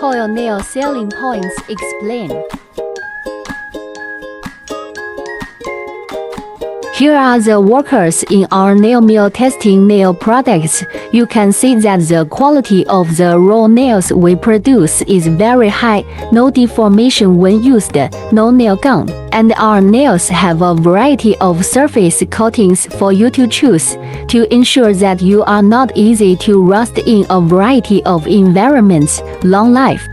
coil nail selling points explained. Here are the workers in our nail mill testing nail products. You can see that the quality of the raw nails we produce is very high, no deformation when used, no nail gun, and our nails have a variety of surface coatings for you to choose, to ensure that you are not easy to rust in a variety of environments. Long life.